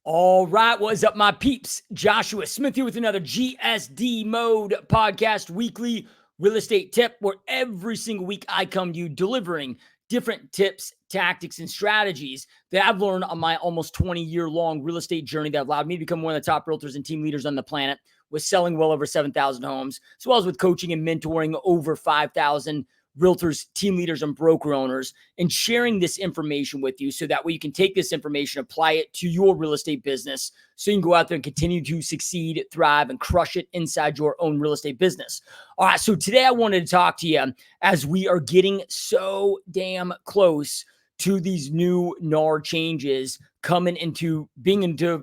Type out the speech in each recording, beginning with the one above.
All right, what's up, my peeps? Joshua Smith here with another GSD Mode podcast, weekly real estate tip, where every single week I come to you delivering different tips, tactics, and strategies that I've learned on my almost 20-year-long real estate journey that allowed me to become one of the top realtors and team leaders on the planet, with selling well over 7,000 homes, as well as with coaching and mentoring over 5,000 realtors, team leaders, and broker owners, and sharing this information with you so that way you can take this information, apply it to your real estate business so you can go out there and continue to succeed, thrive, and crush it inside your own real estate business. All right, so today I wanted to talk to you as we are getting so damn close to these new NAR changes coming into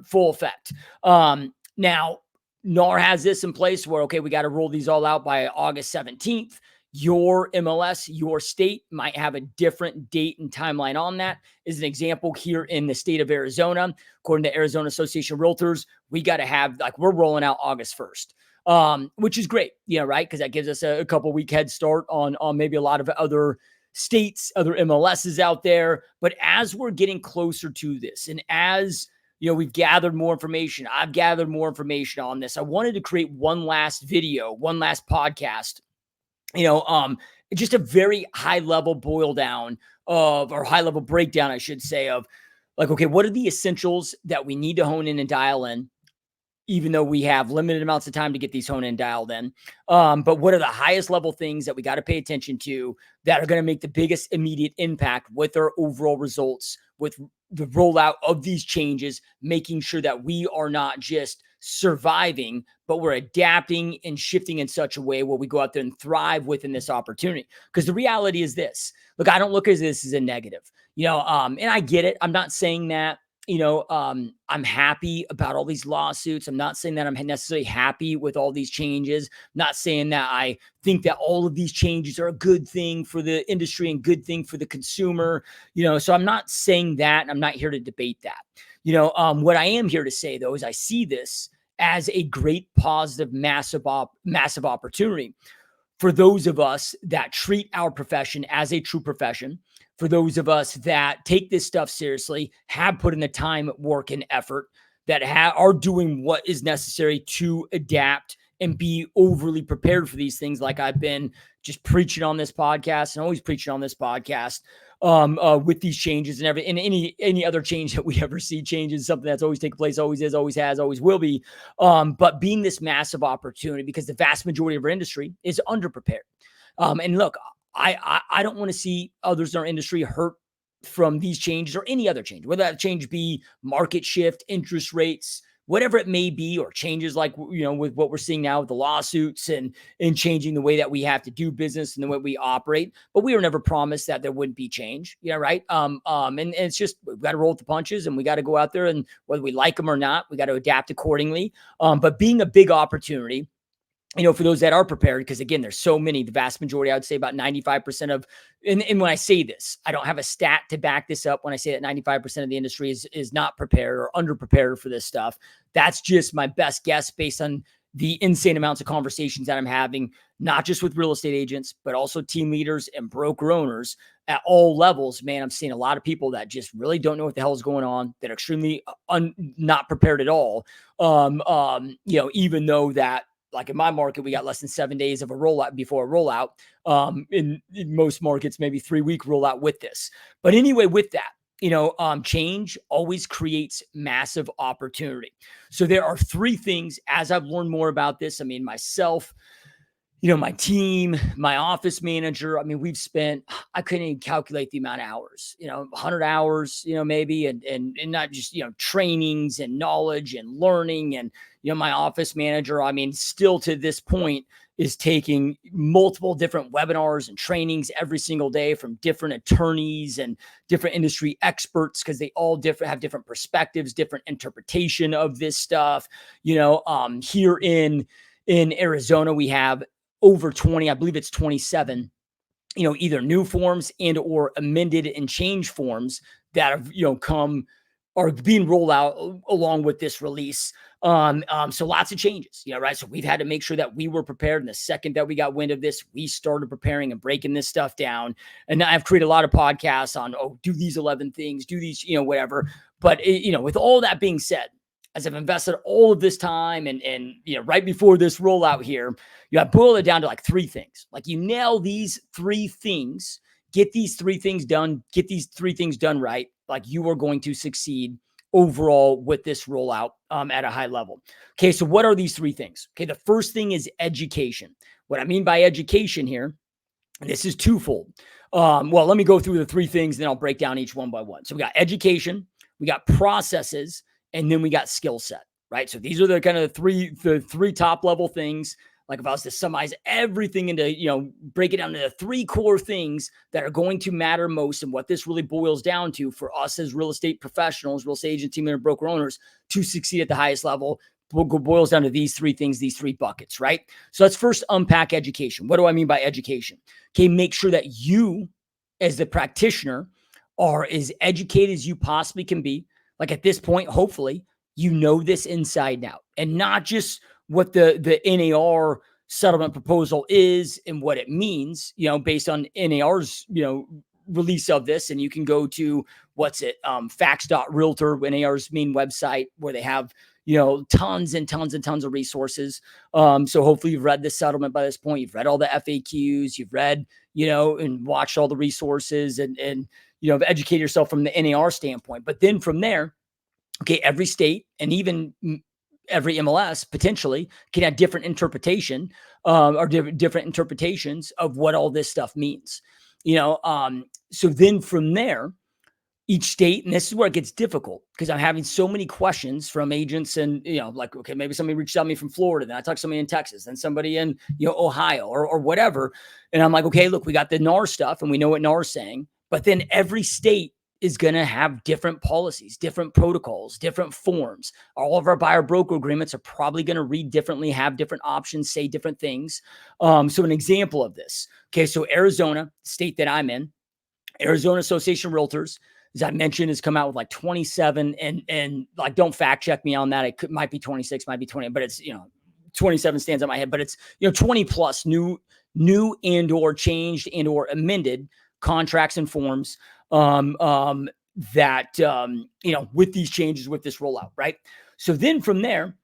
full effect. Now, NAR has this in place where, okay, we got to roll these all out by August 17th. Your MLS, your state might have a different date and timeline on that. As an example, here in the state of Arizona, according to Arizona Association of Realtors, we got to have, we're rolling out August 1st, which is great, right? Because that gives us a couple week head start on maybe a lot of other states, other MLSs out there. But as we're getting closer to this, and as we've gathered more information, I've gathered more information on this, I wanted to create one last video, one last podcast, just a very high level boil down or high level breakdown, I should say, of okay, what are the essentials that we need to hone in and dial in, even though we have limited amounts of time to get these honed in, dialed in. But what are the highest level things that we got to pay attention to that are going to make the biggest immediate impact with our overall results, with the rollout of these changes, making sure that we are not just surviving, but we're adapting and shifting in such a way where we go out there and thrive within this opportunity. Because the reality is this, look, I don't look at this as a negative, and I get it. I'm not saying that, I'm happy about all these lawsuits. I'm not saying that I'm necessarily happy with all these changes. I'm not saying that I think that all of these changes are a good thing for the industry and good thing for the consumer, so I'm not saying that. I'm not here to debate that. What I am here to say, though, is I see this as a great, positive, massive opportunity for those of us that treat our profession as a true profession, for those of us that take this stuff seriously, have put in the time, work, and effort, that are doing what is necessary to adapt and be overly prepared for these things, like I've been just preaching on this podcast and always preaching on this podcast, with these changes and any other change that we ever see. Change is something that's always taken place, always is, always has, always will be. But being this massive opportunity, because the vast majority of our industry is underprepared. And look, I don't want to see others in our industry hurt from these changes or any other change, whether that change be market shift, interest rates, whatever it may be, or changes like, with what we're seeing now with the lawsuits and changing the way that we have to do business and the way we operate. But we were never promised that there wouldn't be change, right? And it's just, we've got to roll with the punches, and we got to go out there, and whether we like them or not, we got to adapt accordingly. But being a big opportunity, for those that are prepared, because again, there's so many, the vast majority, I would say about 95% of, and when I say this, I don't have a stat to back this up. When I say that 95% of the industry is not prepared or underprepared for this stuff, that's just my best guess based on the insane amounts of conversations that I'm having, not just with real estate agents, but also team leaders and broker owners at all levels. Man, I'm seeing a lot of people that just really don't know what the hell is going on, that are extremely not prepared at all. Even though that, like in my market, we got less than 7 days of a rollout before a rollout. In most markets, maybe 3-week rollout with this. But anyway, with that, change always creates massive opportunity. So there are 3 things, as I've learned more about this. I mean, myself, my team, my office manager, I mean, we've spent, I couldn't even calculate the amount of hours, 100 hours, maybe, and not just, trainings and knowledge and learning. And, my office manager, I mean, still to this point is taking multiple different webinars and trainings every single day from different attorneys and different industry experts, because they all have different perspectives, different interpretation of this stuff. Here in Arizona, we have over 20, I believe it's 27, either new forms and or amended and changed forms that have, come are being rolled out along with this release. So lots of changes, right? So we've had to make sure that we were prepared. And the second that we got wind of this, we started preparing and breaking this stuff down. And I've created a lot of podcasts on, do these 11 things, do these, whatever. But with all that being said, as I've invested all of this time and right before this rollout here, I boil it down to like three things. Like you nail these three things, get these three things done, right. Like you are going to succeed overall with this rollout at a high level. Okay, so what are these three things? Okay, the first thing is education. What I mean by education here, and this is twofold. Well, let me go through the three things, then I'll break down each one by one. So we got education, we got processes, and then we got skill set, right? So these are the kind of the three top level things. Like if I was to summarize everything into, break it down into three core things that are going to matter most, and what this really boils down to for us as real estate professionals, real estate agent, team leader, broker owners to succeed at the highest level, boils down to these three things, these three buckets, right? So let's first unpack education. What do I mean by education? Okay, make sure that you, as the practitioner, are as educated as you possibly can be. Like at this point, hopefully, you know this inside and out, and not just what the NAR settlement proposal is and what it means, based on NAR's, release of this. And you can go to facts.realtor, NAR's main website, where they have, tons and tons and tons of resources. So hopefully you've read this settlement by this point. You've read all the FAQs, you've read, and watched all the resources and educate yourself from the NAR standpoint. But then from there, okay, every state and even every MLS potentially can have different interpretation or different interpretations of what all this stuff means. So then from there, each state, and this is where it gets difficult because I'm having so many questions from agents and, like, okay, maybe somebody reached out to me from Florida, then I talked to somebody in Texas, then somebody in, Ohio or whatever. And I'm like, okay, look, we got the NAR stuff and we know what NAR is saying, but then every state is going to have different policies, different protocols, different forms. All of our buyer broker agreements are probably going to read differently, have different options, say different things. So an example of this, okay, so Arizona, state that I'm in, Arizona Association of Realtors, as I mentioned, has come out with like 27 and like, don't fact check me on that. It might be 26, might be 20, but it's, 27 stands on my head, but it's, 20 plus new and or changed and or amended contracts and forms that, with these changes, with this rollout, right? So then from there,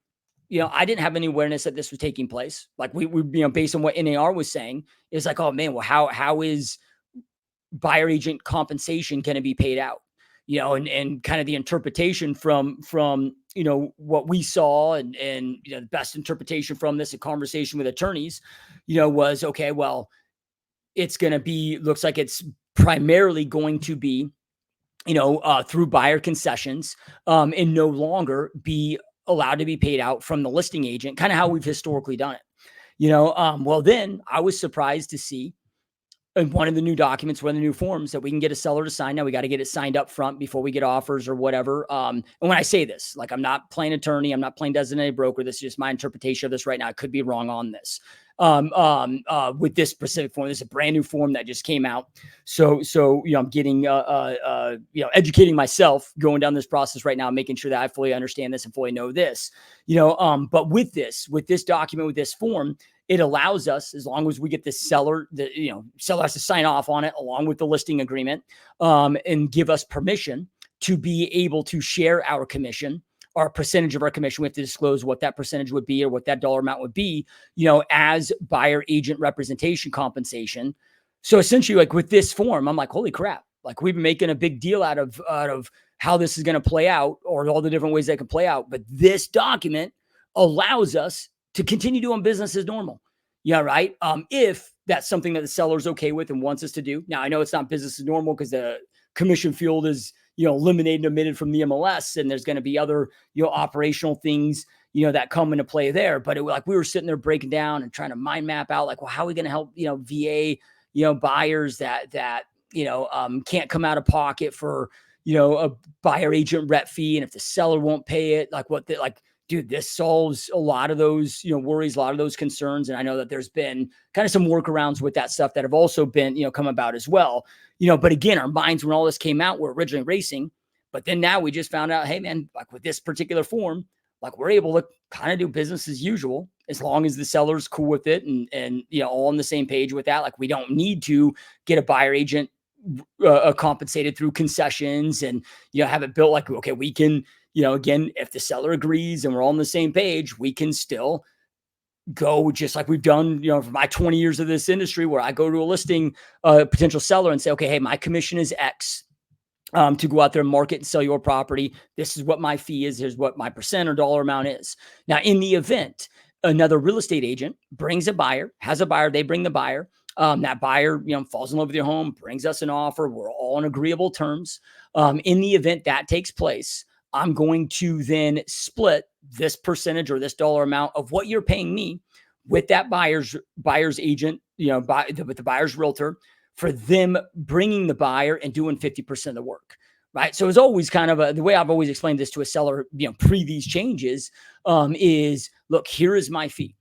I didn't have any awareness that this was taking place. Like we based on what NAR was saying, it's like, oh man, well, how is buyer agent compensation going to be paid out? And kind of the interpretation from what we saw and the best interpretation from this, a conversation with attorneys, was, okay, well, it's going to be, looks like it's primarily going to be, through buyer concessions, and no longer be allowed to be paid out from the listing agent, kind of how we've historically done it. Well, then I was surprised to see in one of the new documents, one of the new forms, that we can get a seller to sign. Now we got to get it signed up front before we get offers or whatever. And when I say this, like, I'm not playing attorney, I'm not playing designated broker. This is just my interpretation of this right now. I could be wrong on this. With this specific form, this is a brand new form that just came out. So I'm getting, educating myself, going down this process right now, making sure that I fully understand this and fully know this, but with this document, with this form, it allows us, as long as we get the seller, seller has to sign off on it along with the listing agreement, and give us permission to be able to share our commission, our percentage of our commission. We have to disclose what that percentage would be or what that dollar amount would be, as buyer agent representation compensation. So essentially, like with this form, I'm like, holy crap. Like, we've been making a big deal out of how this is going to play out, or all the different ways that can play out. But this document allows us to continue doing business as normal. Yeah, right. If that's something that the seller's okay with and wants us to do. Now, I know it's not business as normal because the commission field is, eliminated and omitted from the MLS, and there's going to be other, operational things, that come into play there. But we were sitting there breaking down and trying to mind map out, like, well, how are we going to help, VA, buyers that can't come out of pocket for, a buyer agent rep fee. And if the seller won't pay it, dude, this solves a lot of those, worries, a lot of those concerns. And I know that there's been kind of some workarounds with that stuff that have also been, come about as well. But again, our minds, when all this came out, were originally racing. But then now we just found out, hey man, like with this particular form, like we're able to kind of do business as usual as long as the seller's cool with it and all on the same page with that. Like we don't need to get a buyer agent compensated through concessions and have it built like, okay, we can, again, if the seller agrees and we're all on the same page, we can still go just like we've done, for my 20 years of this industry, where I go to a listing, potential seller and say, okay, hey, my commission is X. To go out there and market and sell your property. This is what my fee is. Here's what my percent or dollar amount is. Now, in the event another real estate agent brings a buyer, has a buyer, they bring the buyer. That buyer, falls in love with your home, brings us an offer. We're all on agreeable terms. In the event that takes place, I'm going to then split this percentage or this dollar amount of what you're paying me with that buyer's agent, with the buyer's realtor, for them bringing the buyer and doing 50% of the work, right? So it's always kind of the way I've always explained this to a seller, pre these changes, is look, here is my fee,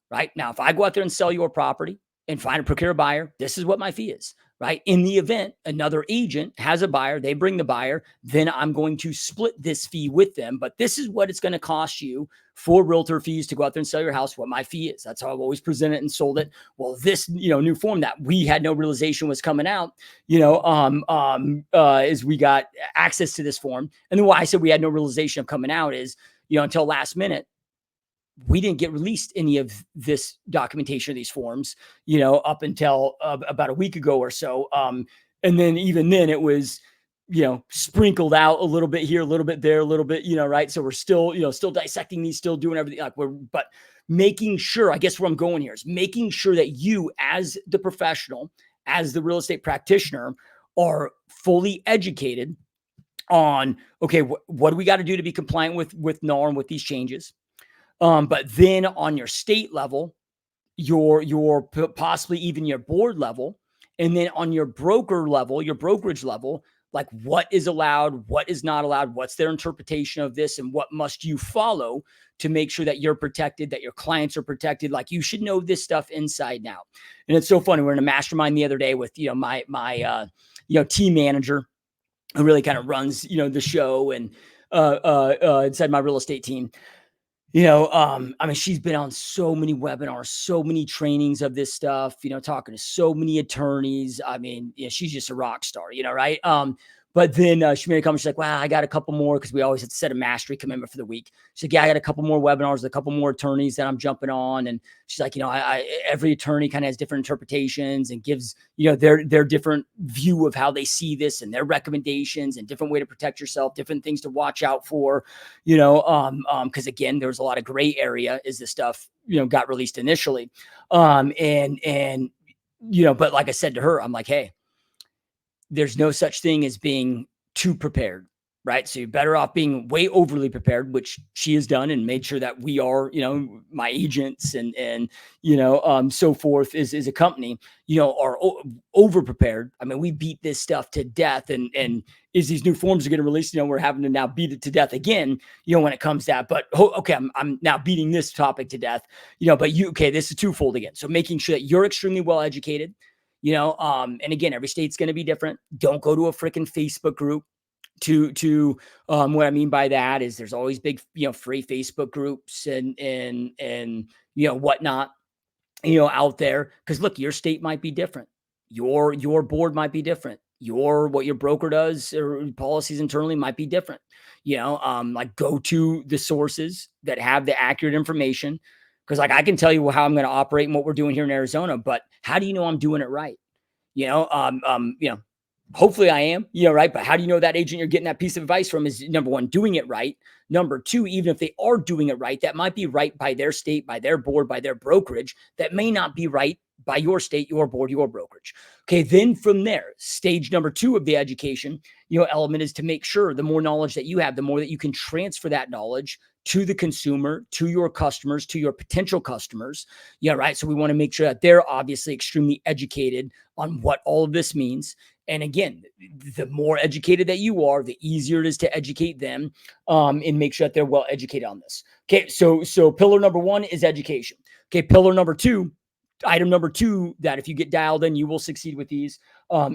right? Now, if I go out there and sell your property and procure a buyer, this is what my fee is, right? In the event another agent has a buyer, they bring the buyer, then I'm going to split this fee with them. But this is what it's going to cost you for realtor fees to go out there and sell your house, what my fee is. That's how I've always presented and sold it. Well, this, new form that we had no realization was coming out, is we got access to this form. And then why I said we had no realization of coming out is, until last minute, we didn't get released any of this documentation of these forms, up until about a week ago or so. And then even then it was, sprinkled out a little bit here, a little bit there, a little bit, right. So we're still, still dissecting these, still doing everything but making sure, I guess where I'm going here is making sure that you, as the professional, as the real estate practitioner, are fully educated on, okay, what do we got to do to be compliant with NAR and with these changes? But then on your state level, your possibly even your board level, and then on your broker level, your brokerage level, like what is allowed, what is not allowed, what's their interpretation of this, and what must you follow to make sure that you're protected, that your clients are protected. Like you should know this stuff inside and out. And it's so funny. We're in a mastermind the other day with, my team manager who really kind of runs, the show and inside my real estate team. I mean, she's been on so many webinars, so many trainings of this stuff, talking to so many attorneys. I mean, she's just a rock star, right? But then she made a comment. She's like, wow, I got a couple more, because we always have to set a mastery commitment for the week. She's like, yeah, I got a couple more webinars, a couple more attorneys that I'm jumping on. And she's like, every attorney kind of has different interpretations and gives, their different view of how they see this and their recommendations and different way to protect yourself, different things to watch out for, because again, there was a lot of gray area as this stuff, got released initially. But like I said to her, I'm like, hey, there's no such thing as being too prepared, right? So you're better off being way overly prepared, which she has done and made sure that we are, my agents and so forth is a company, are over prepared. I mean, we beat this stuff to death, and is these new forms are getting released, we're having to now beat it to death again, when it comes to that. But okay, I'm now beating this topic to death, but this is twofold again. So making sure that you're extremely well educated, and again, every state's going to be different. Don't go to a freaking Facebook group. What I mean by that is there's always big, free Facebook groups and whatnot, out there. Cause look, your state might be different. Your board might be different. What your broker does or policies internally might be different. Like go to the sources that have the accurate information. Cause like I can tell you how I'm going to operate and what we're doing here in Arizona, but how do you know I'm doing it right? Hopefully I am, right? But how do you know that agent you're getting that piece of advice from is, number one, doing it right? Number two, even if they are doing it right, that might be right by their state, by their board, by their brokerage. That may not be right by your state, your board, your brokerage. Okay. Then from there, stage number two of the education, element is to make sure the more knowledge that you have, the more that you can transfer that knowledge to the consumer, to your customers, to your potential customers. Yeah. Right. So we want to make sure that they're obviously extremely educated on what all of this means. And again, the more educated that you are, the easier it is to educate them, and make sure that they're well educated on this. Okay. So pillar number one is education. Okay. Pillar number two, item number two, that if you get dialed in, you will succeed with these,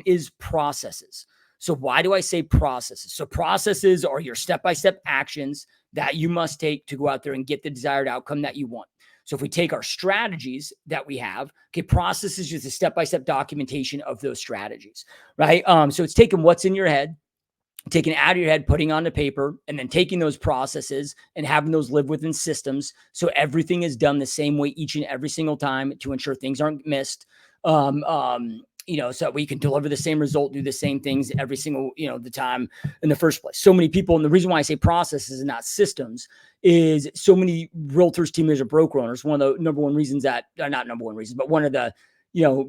is processes. So why do I say processes? So processes are your step-by-step actions that you must take to go out there and get the desired outcome that you want. So if we take our strategies that we have, okay, process is just a step-by-step documentation of those strategies, right? So it's taking what's in your head, taking it out of your head, putting on the paper, and then taking those processes and having those live within systems. So everything is done the same way each and every single time to ensure things aren't missed. So we can deliver the same result, do the same things every single, the time in the first place. So many people, and the reason why I say processes and not systems is so many realtors, team leaders, or broker owners. One of the number one reasons that, not number one reasons, but one of the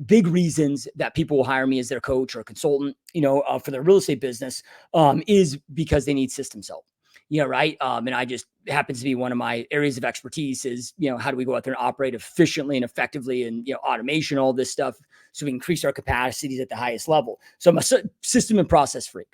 big reasons that people will hire me as their coach or consultant, for their real estate business, is because they need systems help. Right. And I just happens to be one of my areas of expertise is, how do we go out there and operate efficiently and effectively and, automation, all this stuff, so we increase our capacities at the highest level. So I'm a system and process freak.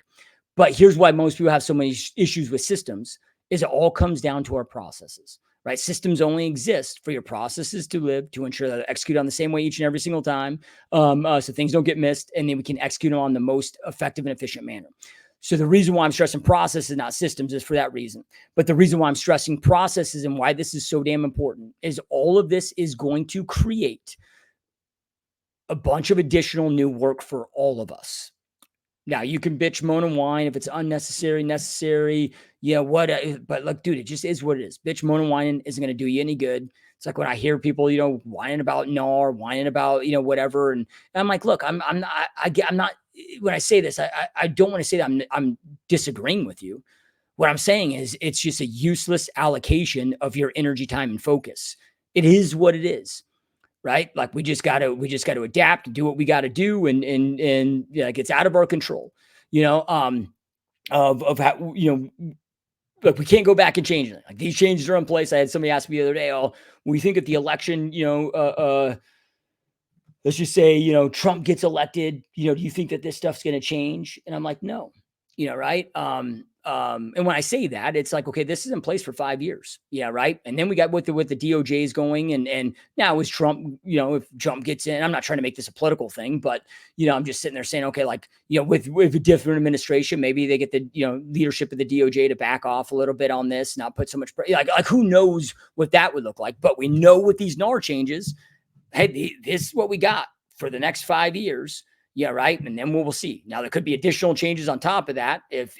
But here's why most people have so many issues with systems is it all comes down to our processes, right? Systems only exist for your processes to live, to ensure that they execute on the same way each and every single time, so things don't get missed, and then we can execute them on the most effective and efficient manner. So the reason why I'm stressing processes, not systems, is for that reason. But the reason why I'm stressing processes and why this is so damn important is all of this is going to create a bunch of additional new work for all of us. Now you can bitch, moan, and whine if it's unnecessary, necessary. Yeah, what? But look, dude, it just is what it is. Bitch, moan, and whining isn't going to do you any good. It's like when I hear people, whining about NAR, whining about, whatever, and I'm like, look, I'm not. I'm not. When I say this, I don't want to say that I'm disagreeing with you. What I'm saying is it's just a useless allocation of your energy, time, and focus. It is what it is. Right? Like we just got to adapt and do what we got to do. And like it's out of our control, of how, look, we can't go back and change it. Like these changes are in place. I had somebody ask me the other day, oh, when you think of the election, let's just say, Trump gets elected, do you think that this stuff's going to change? And I'm like, no, right. And when I say that, it's like, okay, this is in place for 5 years. Yeah. Right. And then we got with the DOJ is going and now is Trump, if Trump gets in, I'm not trying to make this a political thing, but, I'm just sitting there saying, okay, like, with a different administration, maybe they get the, leadership of the DOJ to back off a little bit on this, not put so much, like who knows what that would look like, but we know with these NAR changes, hey, this is what we got for the next 5 years. Yeah, right. And then we'll see. Now there could be additional changes on top of that if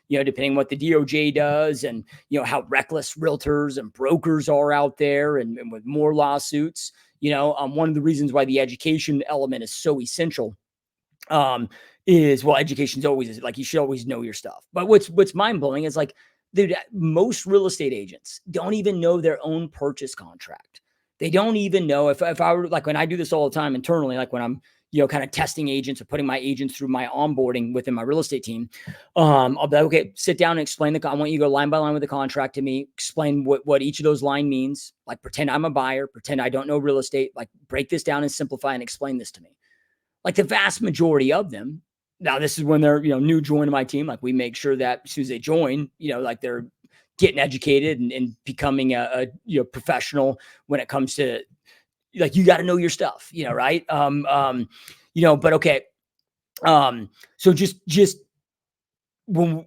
depending on what the DOJ does and how reckless realtors and brokers are out there and with more lawsuits. One of the reasons why the education element is so essential is, well, education's always like you should always know your stuff. But what's mind blowing is like, dude, most real estate agents don't even know their own purchase contract. They don't even know if I were like when I do this all the time internally, like when I'm kind of testing agents or putting my agents through my onboarding within my real estate team. I'll be like, okay, sit down and explain I want you to go line by line with the contract to me, explain what each of those line means. Like pretend I'm a buyer, pretend I don't know real estate, like break this down and simplify and explain this to me. Like the vast majority of them. Now this is when they're, new joining my team. Like we make sure that as soon as they join, like they're getting educated and becoming a professional when it comes to, like, you got to know your stuff, right. But okay. So just when,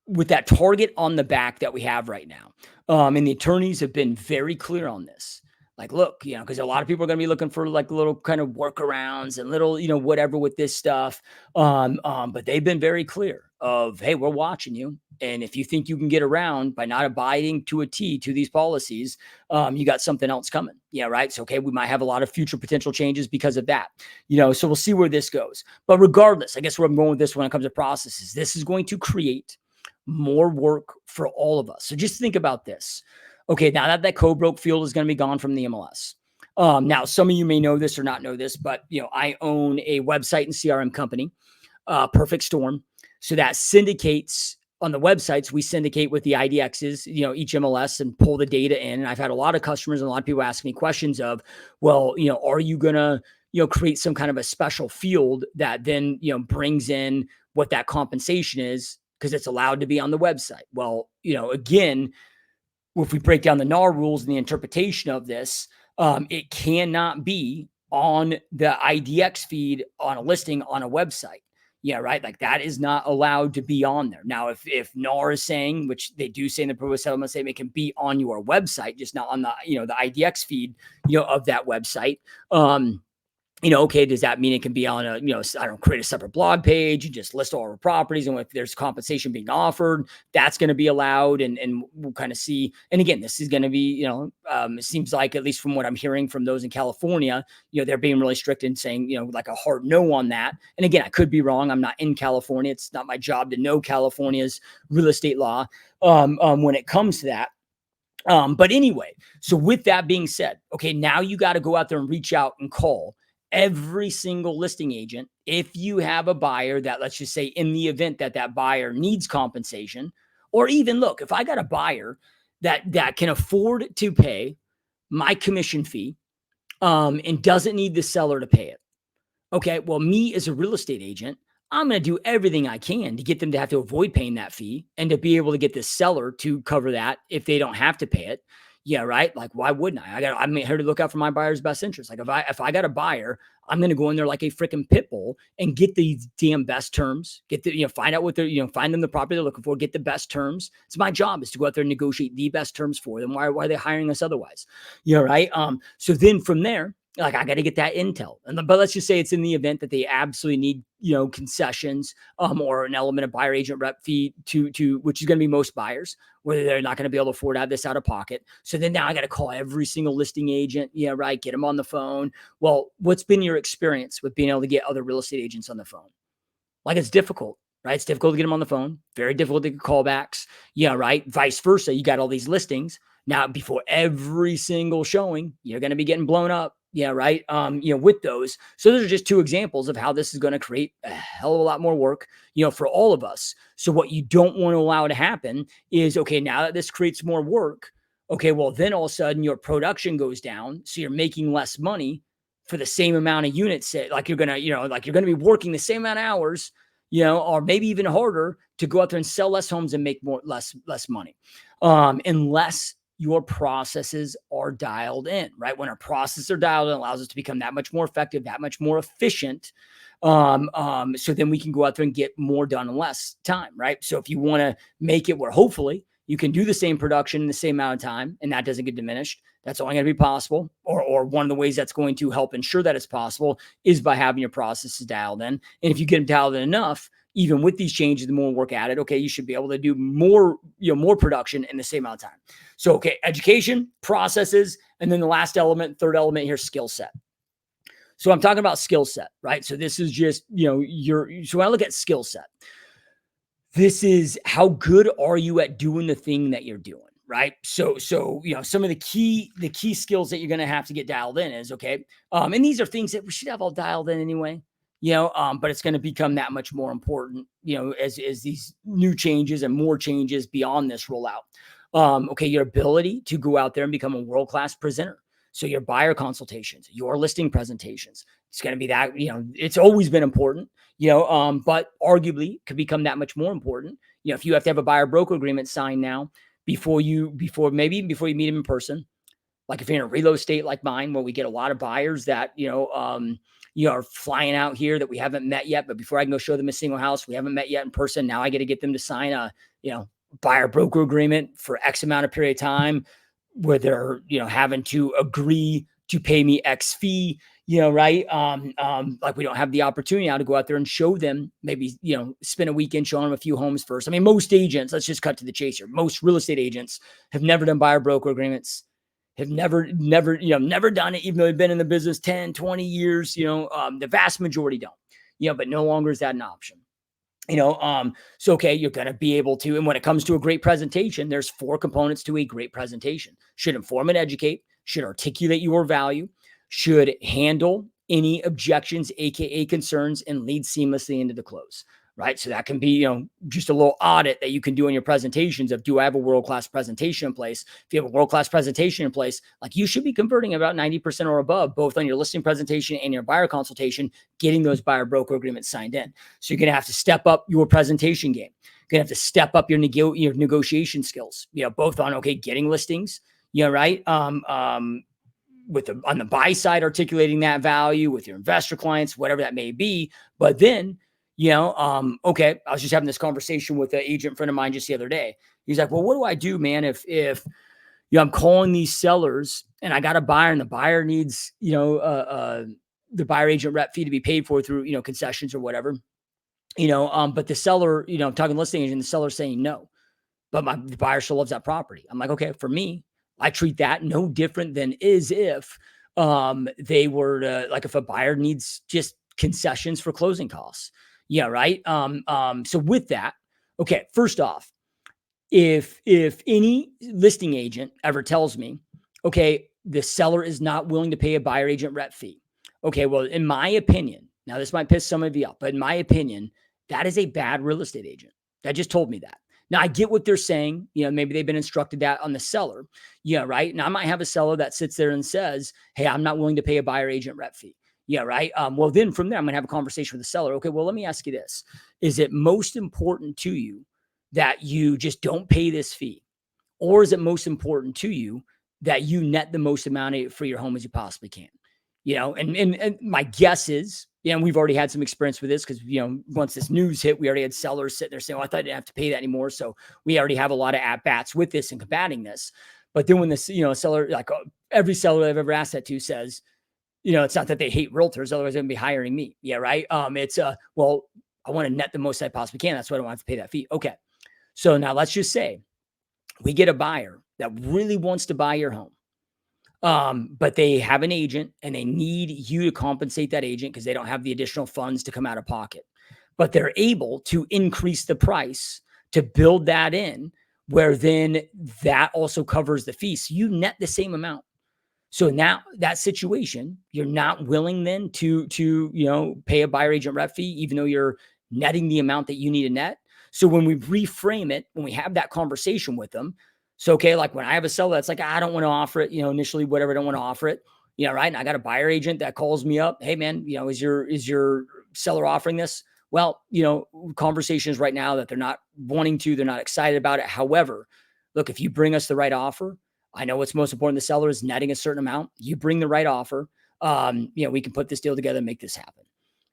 with that target on the back that we have right now, and the attorneys have been very clear on this. Like, look, because a lot of people are going to be looking for like little kind of workarounds and little, whatever with this stuff. But they've been very clear of, hey, we're watching you. And if you think you can get around by not abiding to a T to these policies, you got something else coming. Yeah, right. So, okay, we might have a lot of future potential changes because of that. So we'll see where this goes. But regardless, I guess where I'm going with this when it comes to processes, this is going to create more work for all of us. So just think about this. Okay, now that co-broke field is going to be gone from the MLS. Now, some of you may know this or not know this, but I own a website and CRM company, Perfect Storm. So that syndicates on the websites. We syndicate with the IDXs, each MLS and pull the data in. And I've had a lot of customers and a lot of people ask me questions of, well, are you going to, create some kind of a special field that then, brings in what that compensation is because it's allowed to be on the website. Well, again, if we break down the NAR rules and the interpretation of this, it cannot be on the IDX feed on a listing on a website. Yeah, right. Like that is not allowed to be on there. Now, if NAR is saying, which they do say in the proposed settlement statement, it can be on your website, just not on the, the IDX feed, of that website. Okay, does that mean it can be on a, I don't create a separate blog page and just list all our properties, and if there's compensation being offered, that's going to be allowed, and we'll kind of see. And again, this is going to be, it seems like, at least from what I'm hearing from those in California, they're being really strict in saying, like a hard no on that. And again, I could be wrong. I'm not in California. It's not my job to know California's real estate law when it comes to that. But anyway, so with that being said, okay, now you got to go out there and reach out and call every single listing agent. If you have a buyer that, let's just say, in the event that that buyer needs compensation, or even look, if I got a buyer that can afford to pay my commission fee, and doesn't need the seller to pay it. Okay, well, me as a real estate agent, I'm going to do everything I can to get them to have to avoid paying that fee and to be able to get the seller to cover that if they don't have to pay it. Yeah, right. Like, why wouldn't I? I'm here to look out for my buyer's best interest. Like, if I got a buyer, I'm going to go in there like a freaking pit bull and get the damn best terms. Get the, find out what they're, find them the property they're looking for. Get the best terms. It's my job is to go out there and negotiate the best terms for them. Why are they hiring us otherwise? Yeah, right. So then from there, like, I got to get that intel. But let's just say it's in the event that they absolutely need, concessions, or an element of buyer agent rep fee to which is going to be most buyers, whether they're not going to be able to afford to have this out of pocket. So then now I got to call every single listing agent. Yeah, right. Get them on the phone. Well, what's been your experience with being able to get other real estate agents on the phone? Like, it's difficult, right? It's difficult to get them on the phone. Very difficult to get callbacks. Yeah, right. Vice versa. You got all these listings. Now, before every single showing, you're going to be getting blown up. Yeah, right. With those. So those are just two examples of how this is going to create a hell of a lot more work, for all of us. So what you don't want to allow to happen is, okay, now that this creates more work, okay, well, then all of a sudden your production goes down. So you're making less money for the same amount of units. Like you're going to be working the same amount of hours, or maybe even harder to go out there and sell less homes and make less money. Unless your processes are dialed in, right? When our processes are dialed in, it allows us to become that much more effective, that much more efficient. So then we can go out there and get more done in less time, right? So if you want to make it where hopefully you can do the same production in the same amount of time and that doesn't get diminished, that's only going to be possible. Or one of the ways that's going to help ensure that it's possible is by having your processes dialed in. And if you get them dialed in enough, even with these changes, the more work added, okay, you should be able to do more, more production in the same amount of time. So, okay, education, processes, and then the last element, third element here, skill set. So I'm talking about skill set, right? So this is just, so when I look at skill set, this is how good are you at doing the thing that you're doing, right? So some of the key skills that you're going to have to get dialed in is, okay, and these are things that we should have all dialed in anyway, but it's going to become that much more important, as these new changes and more changes beyond this roll out. Okay, your ability to go out there and become a world-class presenter. So your buyer consultations, your listing presentations, it's going to be that, it's always been important, but arguably could become that much more important. If you have to have a buyer broker agreement signed now before you meet them in person, like if you're in a real estate like mine, where we get a lot of buyers that, are flying out here that we haven't met yet, but before I can go show them a single house, we haven't met yet in person. Now I got to get them to sign a, buyer broker agreement for X amount of period of time where they're, having to agree to pay me X fee, right? Like we don't have the opportunity now to go out there and show them, maybe, spend a weekend showing them a few homes first. I mean, most agents, let's just cut to the chase here. Most real estate agents have never done buyer broker agreements, have never done it, even though they've been in the business 10, 20 years, the vast majority don't, but no longer is that an option. So, okay, you're going to be able to, and when it comes to a great presentation, there's 4 components to a great presentation. Should inform and educate, should articulate your value, should handle any objections, AKA concerns, and lead seamlessly into the close, right? So that can be, just a little audit that you can do in your presentations of, do I have a world-class presentation in place? If you have a world-class presentation in place, like you should be converting about 90% or above, both on your listing presentation and your buyer consultation, getting those buyer broker agreements signed in. So you're going to have to step up your presentation game. You're going to have to step up your negotiation skills, both on, okay, getting listings, right? On the buy side, articulating that value with your investor clients, whatever that may be. But then, Okay. I was just having this conversation with an agent friend of mine just the other day. He's like, well, what do I do, man? If I'm calling these sellers and I got a buyer and the buyer needs, the buyer agent rep fee to be paid for through, concessions or whatever, but the seller, I'm talking listing agent, the seller's saying no, but the buyer still loves that property. I'm like, okay, for me, I treat that no different than is if they were to, like, if a buyer needs just concessions for closing costs. Yeah, right. So with that, okay, first off, if any listing agent ever tells me, okay, the seller is not willing to pay a buyer agent rep fee. Okay, well, in my opinion, now this might piss some of you off, but in my opinion, that is a bad real estate agent. That just told me that. Now I get what they're saying. Maybe they've been instructed that on the seller. Yeah, right. Now I might have a seller that sits there and says, hey, I'm not willing to pay a buyer agent rep fee. Yeah, right. Well, then from there, I'm going to have a conversation with the seller. Okay, well, let me ask you this. Is it most important to you that you just don't pay this fee? Or is it most important to you that you net the most amount for your home as you possibly can? And my guess is, we've already had some experience with this because, once this news hit, we already had sellers sitting there saying, well, I thought I didn't have to pay that anymore. So we already have a lot of at bats with this and combating this. But then when this, seller, like every seller I've ever asked that to says, it's not that they hate realtors, otherwise they'd be hiring me. Yeah. Right. It's well, I want to net the most I possibly can. That's why I don't have to pay that fee. Okay. So now let's just say we get a buyer that really wants to buy your home. But they have an agent and they need you to compensate that agent because they don't have the additional funds to come out of pocket. But they're able to increase the price to build that in, where then that also covers the fee. So you net the same amount. So now that situation, you're not willing then to pay a buyer agent rep fee, even though you're netting the amount that you need to net. So when we reframe it, when we have that conversation with them, so, okay, like when I have a seller that's like, I don't want to offer it, initially, whatever, I don't want to offer it, right. And I got a buyer agent that calls me up. Hey man, is your seller offering this? Well, conversations right now that they're not wanting to, they're not excited about it. However, look, if you bring us the right offer, I know what's most important to the seller is netting a certain amount. You bring the right offer. We can put this deal together and make this happen.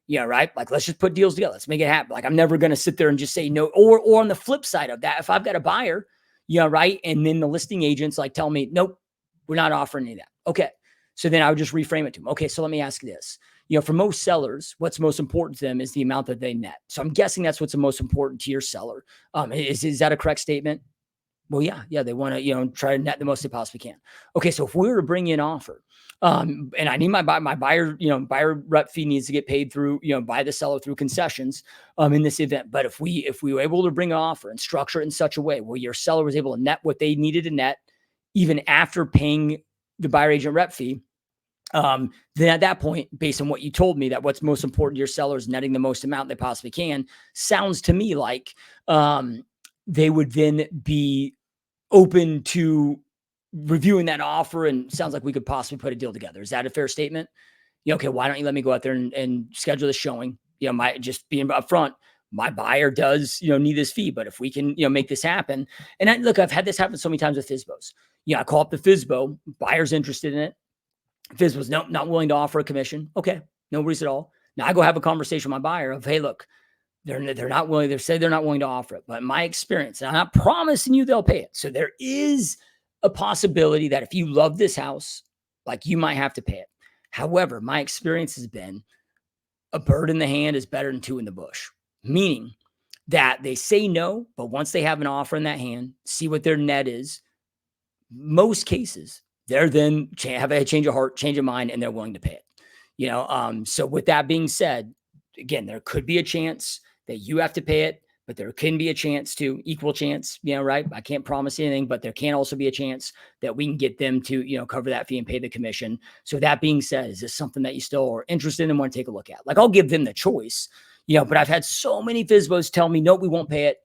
Yeah, right. Like, let's just put deals together. Let's make it happen. Like, I'm never going to sit there and just say no. Or on the flip side of that, if I've got a buyer, right, and then the listing agents like tell me, nope, we're not offering any of that. Okay. So then I would just reframe it to them. Okay, so let me ask you this. For most sellers, what's most important to them is the amount that they net. So I'm guessing that's what's the most important to your seller. Is that a correct statement? Well, yeah, they want to, try to net the most they possibly can. Okay, so if we were to bring in an offer, and I need my buyer, buyer rep fee needs to get paid through, by the seller through concessions, in this event. But if we were able to bring an offer and structure it in such a way where your seller was able to net what they needed to net, even after paying the buyer agent rep fee, then at that point, based on what you told me, that what's most important to your seller is netting the most amount they possibly can, sounds to me like they would then be open to reviewing that offer, and sounds like we could possibly put a deal together. Is that a fair statement? Okay, why don't you let me go out there and schedule the showing? My just being upfront, my buyer does, need this fee, but if we can, make this happen. And look, I've had this happen so many times with FSBOs. I call up the FSBO, buyer's interested in it. FSBO's not willing to offer a commission. Okay, no worries at all. Now I go have a conversation with my buyer of, hey, look, they're not willing. They say they're not willing to offer it. But in my experience, and I'm not promising you they'll pay it. So there is a possibility that if you love this house, like, you might have to pay it. However, my experience has been a bird in the hand is better than two in the bush, meaning that they say no, but once they have an offer in that hand, see what their net is. Most cases, they're then have a change of heart, change of mind, and they're willing to pay it. So with that being said, again, there could be a chance that you have to pay it, but there can be a chance to equal chance, right? I can't promise anything, but there can also be a chance that we can get them to, cover that fee and pay the commission. So that being said, is this something that you still are interested in and want to take a look at? Like, I'll give them the choice, but I've had so many FSBOs tell me, no, we won't pay it,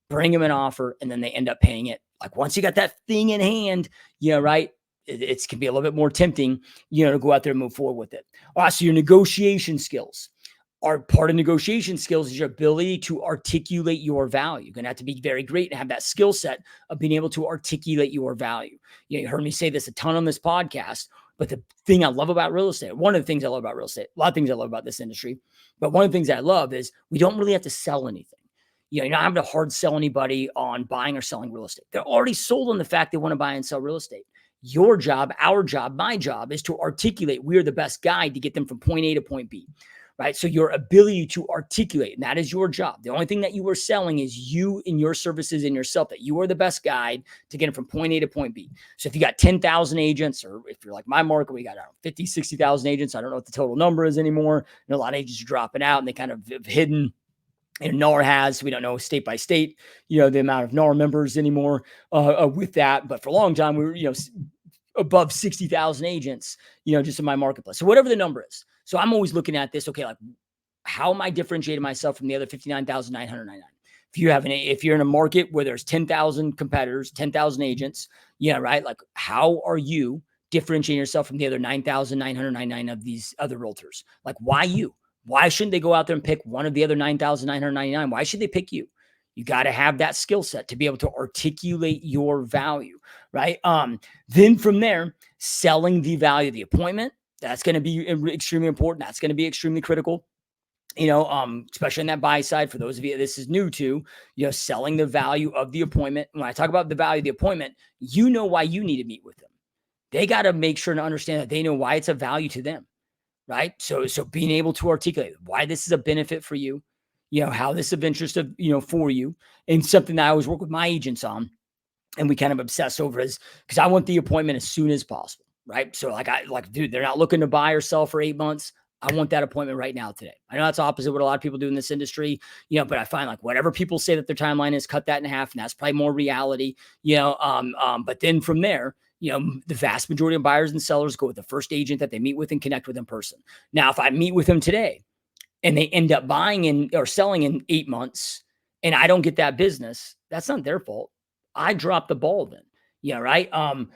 bring them an offer, and then they end up paying it. Like, once you got that thing in hand, right? It can be a little bit more tempting, to go out there and move forward with it. All right, so your negotiation skills. Are part of negotiation skills is your ability to articulate your value. You're going to have to be very great and have that skill set of being able to articulate your value. You heard me say this a ton on this podcast. But the thing I love about real estate, one of the things I love about real estate, a lot of things I love about this industry, but one of the things that I love is we don't really have to sell anything. You're not having to hard sell anybody on buying or selling real estate. They're already sold on the fact they want to buy and sell real estate. Your job, our job, my job is to articulate we're the best guide to get them from point A to point B, right? So your ability to articulate, and that is your job. The only thing that you are selling is you and your services and yourself, that you are the best guide to get them from point A to point B. So if you got 10,000 agents, or if you're like my market, we got 50, 60,000 agents. I don't know what the total number is anymore. A lot of agents are dropping out and they kind of have hidden. And NAR has, we don't know state by state, the amount of NAR members anymore with that. But for a long time, we were, above 60,000 agents, just in my marketplace. So whatever the number is. So I'm always looking at this. Okay. Like, how am I differentiating myself from the other 59,999? If you're in a market where there's 10,000 competitors, 10,000 agents, right? Like, how are you differentiating yourself from the other 9,999 of these other realtors? Like, why you? Why shouldn't they go out there and pick one of the other 9,999? Why should they pick you? You got to have that skill set to be able to articulate your value, right? Then from there, selling the value of the appointment, that's going to be extremely important. That's going to be extremely critical. Especially on that buy side, for those of you this is new to, selling the value of the appointment. When I talk about the value of the appointment, why you need to meet with them. They got to make sure to understand that they know why it's a value to them, right? So being able to articulate why this is a benefit for you, how this is of interest of, for you, and something that I always work with my agents on, and we kind of obsess over is because I want the appointment as soon as possible, right? So dude, they're not looking to buy or sell for 8 months. I want that appointment right now today. I know that's opposite what a lot of people do in this industry, but I find like whatever people say that their timeline is, cut that in half, and that's probably more reality, but then from there, the vast majority of buyers and sellers go with the first agent that they meet with and connect with in person. Now, if I meet with them today and they end up buying or selling in 8 months and I don't get that business, that's not their fault. I dropped the ball then. Right.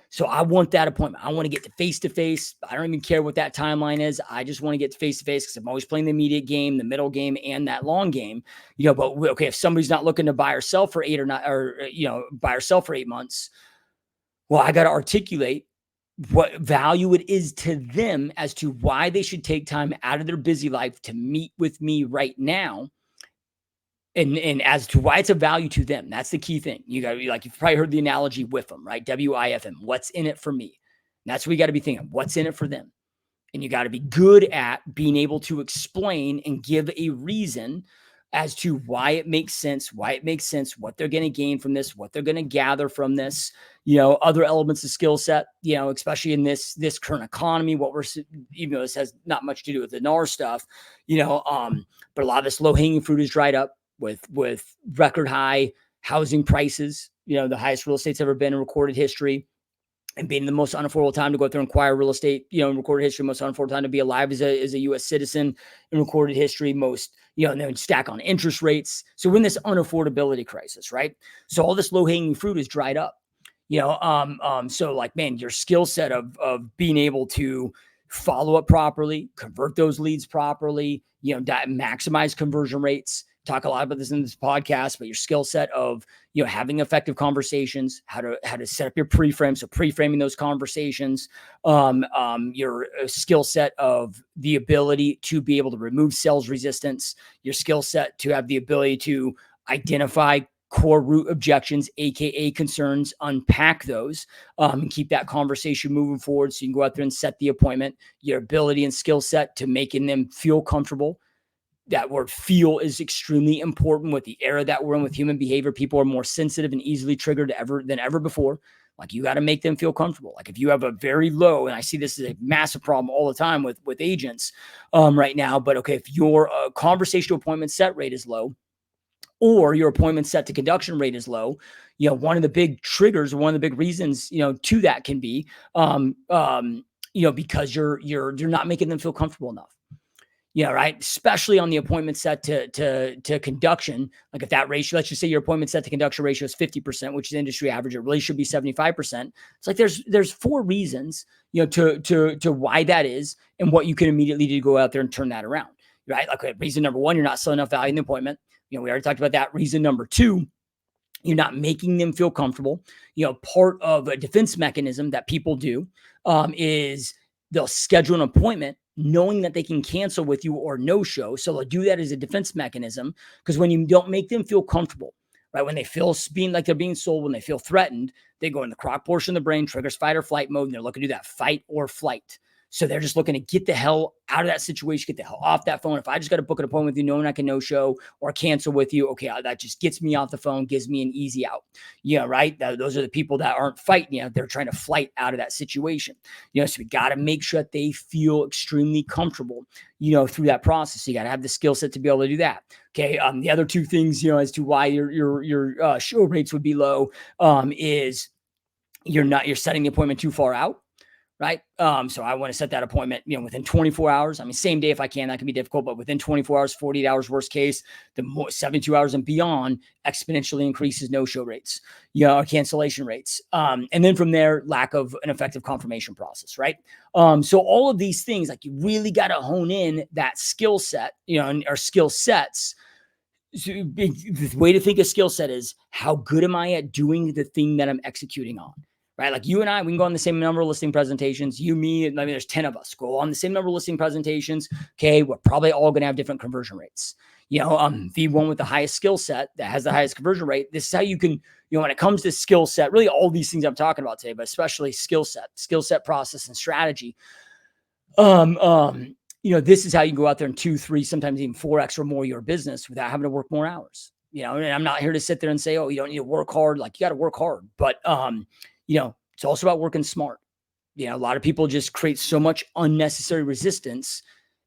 So I want that appointment. I want to get to face. I don't even care what that timeline is. I just want to get to face because I'm always playing the immediate game, the middle game, and that long game. But okay, if somebody's not looking to buy or sell for 8 or not, or buy or sell for 8 months, well, I got to articulate what value it is to them as to why they should take time out of their busy life to meet with me right now. And as to why it's a value to them. That's the key thing. You got to be like, you've probably heard the analogy WIFM, right? WIFM. What's in it for me? And that's what you got to be thinking. What's in it for them? And you got to be good at being able to explain and give a reason as to why it makes sense, what they're going to gain from this, what they're going to gather from this, other elements of skill set, especially in this current economy, even though this has not much to do with the NAR stuff, but a lot of this low hanging fruit is dried up with record high housing prices, the highest real estate's ever been in recorded history. And being the most unaffordable time to go out there and acquire real estate, in recorded history, most unaffordable time to be alive as a U.S. citizen in recorded history, and then stack on interest rates. So we're in this unaffordability crisis, right? So all this low-hanging fruit is dried up, so like, man, your skill set of being able to follow up properly, convert those leads properly, maximize conversion rates. Talk a lot about this in this podcast, but your skill set of, having effective conversations, how to set up your pre-frame. So pre-framing those conversations, your skill set of the ability to be able to remove sales resistance, your skill set to have the ability to identify core root objections, AKA concerns, unpack those, and keep that conversation moving forward. So you can go out there and set the appointment, your ability and skill set to making them feel comfortable. That word feel is extremely important with the era that we're in with human behavior. People are more sensitive and easily triggered than ever before. Like, you got to make them feel comfortable. Like, if you have a very low, and I see this as a massive problem all the time with agents right now, but okay, if your conversational appointment set rate is low, or your appointment set to conduction rate is low, one of the big triggers, one of the big reasons, to that can be, because you're not making them feel comfortable enough. Right. Especially on the appointment set to conduction. Like, if that ratio, let's just say your appointment set to conduction ratio is 50%, which is industry average, it really should be 75%. It's like, there's 4 reasons, to why that is and what you can immediately do to go out there and turn that around. Right. Like, reason number 1, you're not selling enough value in the appointment. We already talked about that. Reason number 2, you're not making them feel comfortable. Part of a defense mechanism that people do is they'll schedule an appointment knowing that they can cancel with you or no show. So they'll do that as a defense mechanism, because when you don't make them feel comfortable, right, when they feel being like they're being sold, when they feel threatened, they go in the croc portion of the brain, triggers fight or flight mode, and they're looking to do that fight or flight. So they're just looking to get the hell out of that situation, get the hell off that phone. If I just got to book an appointment with you, knowing I can no show or cancel with you, okay, that just gets me off the phone, gives me an easy out. Yeah, right. Those are the people that aren't fighting you. They're trying to flight out of that situation. So we got to make sure that they feel extremely comfortable, through that process. So you got to have the skill set to be able to do that. Okay. The other two things, as to why your show rates would be low, is you're setting the appointment too far out. Right. So I want to set that appointment, within 24 hours. I mean, same day if I can, that can be difficult, but within 24 hours, 48 hours, worst case, the more 72 hours and beyond exponentially increases no-show rates, or cancellation rates. And then from there, lack of an effective confirmation process. Right. So all of these things, like, you really got to hone in that skill set, or skill sets. So the way to think of skill set is, how good am I at doing the thing that I'm executing on? Right? Like, you and I, we can go on the same number of listing presentations. You, me, there's 10 of us go on the same number of listing presentations. Okay. We're probably all going to have different conversion rates. The one with the highest skill set that has the highest conversion rate. This is how you can, when it comes to skill set, really all these things I'm talking about today, but especially skill set, process, and strategy. This is how you can go out there and 2, 3, sometimes even 4x or more your business without having to work more hours. And I'm not here to sit there and say, oh, you don't need to work hard. Like, you got to work hard, but it's also about working smart. A lot of people just create so much unnecessary resistance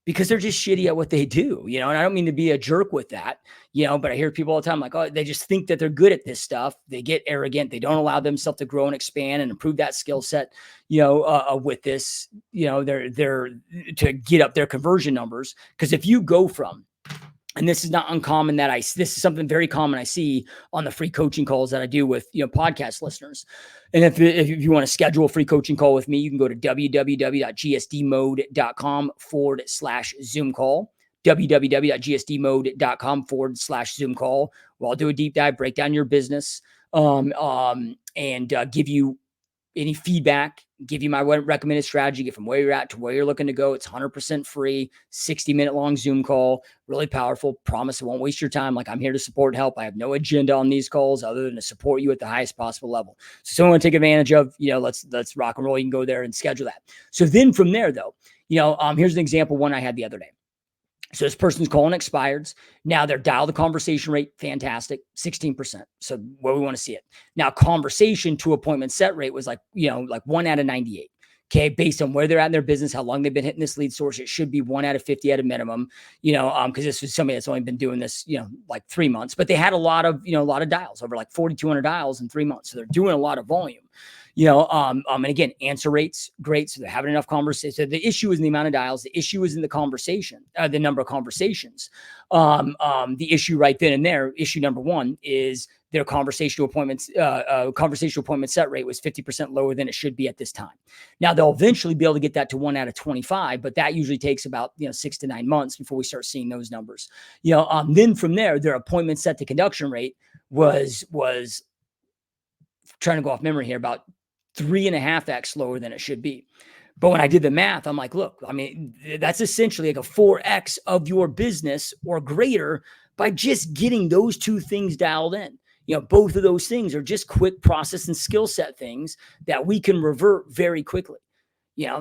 because they're just shitty at what they do, and I don't mean to be a jerk with that, but I hear people all the time, like, oh, they just think that they're good at this stuff. They get arrogant. They don't allow themselves to grow and expand and improve that skill set, with this, they're to get up their conversion numbers. Because if you go from, and this is not uncommon this is something very common I see on the free coaching calls that I do with, podcast listeners. And if you want to schedule a free coaching call with me, you can go to www.gsdmode.com/Zoom call, www.gsdmode.com/Zoom call, where I'll do a deep dive, break down your business, and give you any feedback, give you my recommended strategy, get from where you're at to where you're looking to go. It's 100% free, 60-minute long Zoom call, really powerful. Promise it won't waste your time. Like, I'm here to support and help. I have no agenda on these calls other than to support you at the highest possible level. So someone to take advantage of, let's rock and roll. You can go there and schedule that. So then from there though, here's an example, one I had the other day. So this person's calling expireds. Now their dial to conversation rate, fantastic, 16%. So where we want to see it. Now, conversation to appointment set rate was like 1 out of 98. Okay. Based on where they're at in their business, how long they've been hitting this lead source, it should be 1 out of 50 at a minimum, because this was somebody that's only been doing this, like 3 months, but they had a lot of dials, over like 4,200 dials in 3 months. So they're doing a lot of volume. And again, answer rates, great. So they're having enough conversations. So the issue is in the amount of dials. The issue is in the conversation, the number of conversations. The issue right then and there, issue number one is their conversational appointment set rate was 50% lower than it should be at this time. Now they'll eventually be able to get that to 1 out of 25, but that usually takes about 6 to 9 months before we start seeing those numbers. Then from there, their appointment set to conduction rate was trying to go off memory here, about 3.5x lower than it should be. But when I did the math, I'm like, look, I mean, that's essentially like a 4x of your business or greater by just getting those two things dialed in. Both of those things are just quick process and skill set things that we can revert very quickly.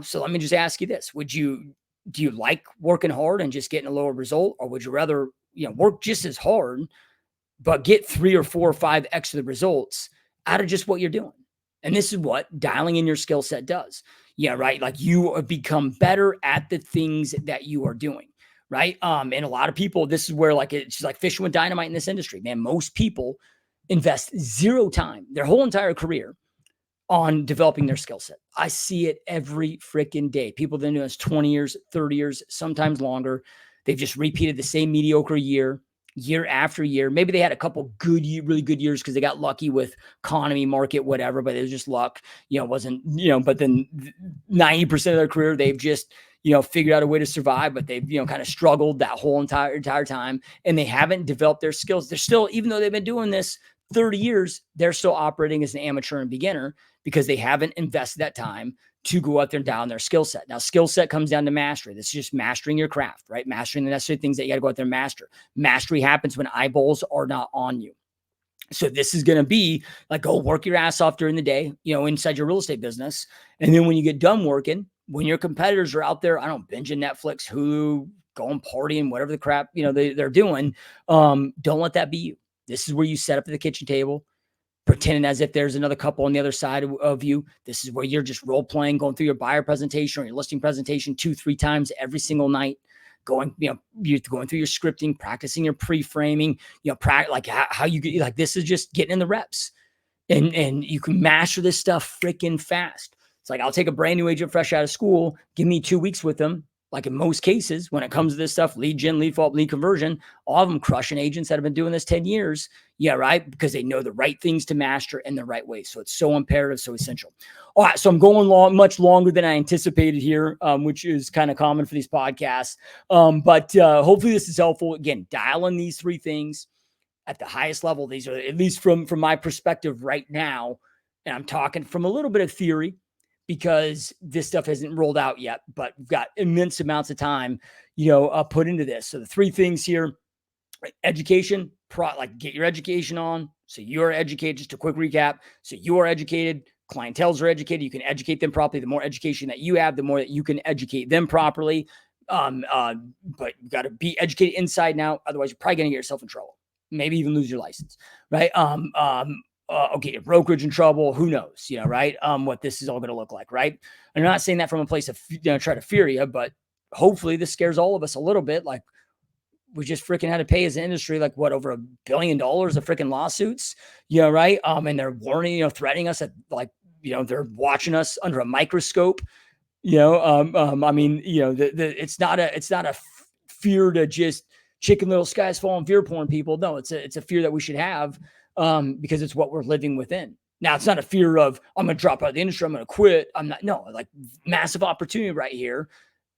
So let me just ask you this. Do you like working hard and just getting a lower result? Or would you rather, work just as hard, but get 3 or 4 or 5x of the results out of just what you're doing? And this is what dialing in your skill set does. Yeah, right. Like, you have become better at the things that you are doing. Right. And a lot of people, this is where it's like fishing with dynamite in this industry, man. Most people invest 0 time, their whole entire career, on developing their skill set. I see it every freaking day. People that do this 20 years, 30 years, sometimes longer. They've just repeated the same mediocre year after year. Maybe they had a couple really good years because they got lucky with economy, market, whatever, but it was just luck. Wasn't, but then 90% of their career, they've just, figured out a way to survive, but they've, kind of struggled that whole entire time, and they haven't developed their skills. They're still, even though they've been doing this 30 years, they're still operating as an amateur and beginner because they haven't invested that time to go out there and down their skill set. Now, skill set comes down to mastery. This is just mastering your craft, right? Mastering the necessary things that you got to go out there and master. Mastery happens when eyeballs are not on you. So this is going to be like, go work your ass off during the day, inside your real estate business. And then when you get done working, when your competitors are out there, I don't binging Netflix, Hulu, going partying, whatever the crap, they're doing. Don't let that be you. This is where you set up at the kitchen table, pretending as if there's another couple on the other side of you. This is where you're just role playing, going through your buyer presentation or your listing presentation 2-3 times every single night. You're going through your scripting, practicing your pre-framing, like how you get, like, this is just getting in the reps, and you can master this stuff freaking fast. It's like, I'll take a brand new agent fresh out of school, give me 2 weeks with them. Like, in most cases, when it comes to this stuff, lead gen, lead follow-up, lead conversion, all of them crushing agents that have been doing this 10 years. Yeah, right. Because they know the right things to master in the right way. So it's so imperative, so essential. All right. So I'm going much longer than I anticipated here, which is kind of common for these podcasts. But hopefully this is helpful. Again, dial in these 3 things at the highest level. These are, at least from my perspective right now, and I'm talking from a little bit of theory, because this stuff hasn't rolled out yet, but we've got immense amounts of time, put into this. So the 3 things here: education, get your education on. So you're educated. Just a quick recap. So you are educated. Clientels are educated. You can educate them properly. The more education that you have, the more that you can educate them properly. But you got to be educated inside and out. Otherwise, you're probably going to get yourself in trouble. Maybe even lose your license, right? Okay, your brokerage in trouble, who knows, right? What this is all going to look like, right? I'm not saying that from a place of, try to fear you, but hopefully this scares all of us a little bit. Like, we just freaking had to pay as an industry, like, what, over $1 billion of freaking lawsuits, right? And they're warning, threatening us, that, like, they're watching us under a microscope, I mean, it's not a fear to just chicken little skies falling fear porn people. No, it's a fear that we should have, because it's what we're living within. Now, it's not a fear of, I'm going to drop out of the industry, I'm going to quit. Like, massive opportunity right here,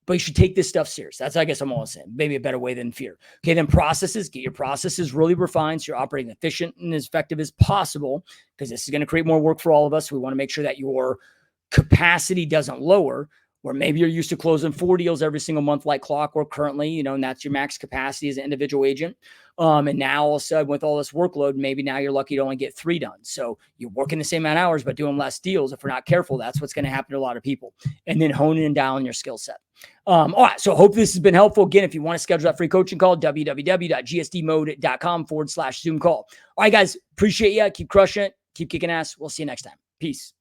but you should take this stuff serious. That's, I guess, I'm always saying, maybe a better way than fear. Okay. Then processes, get your processes really refined, so you're operating efficient and as effective as possible, because this is going to create more work for all of us. We want to make sure that your capacity doesn't lower, where maybe you're used to closing 4 deals every single month like clockwork currently, and that's your max capacity as an individual agent. And now all of a sudden, with all this workload, maybe now you're lucky to only get 3 done. So you're working the same amount of hours, but doing less deals. If we're not careful, that's what's going to happen to a lot of people. And then honing and dialing your skill set. All right. So I hope this has been helpful. Again, if you want to schedule that free coaching call, www.gsdmode.com/Zoom call. All right, guys, appreciate you. Keep crushing it. Keep kicking ass. We'll see you next time. Peace.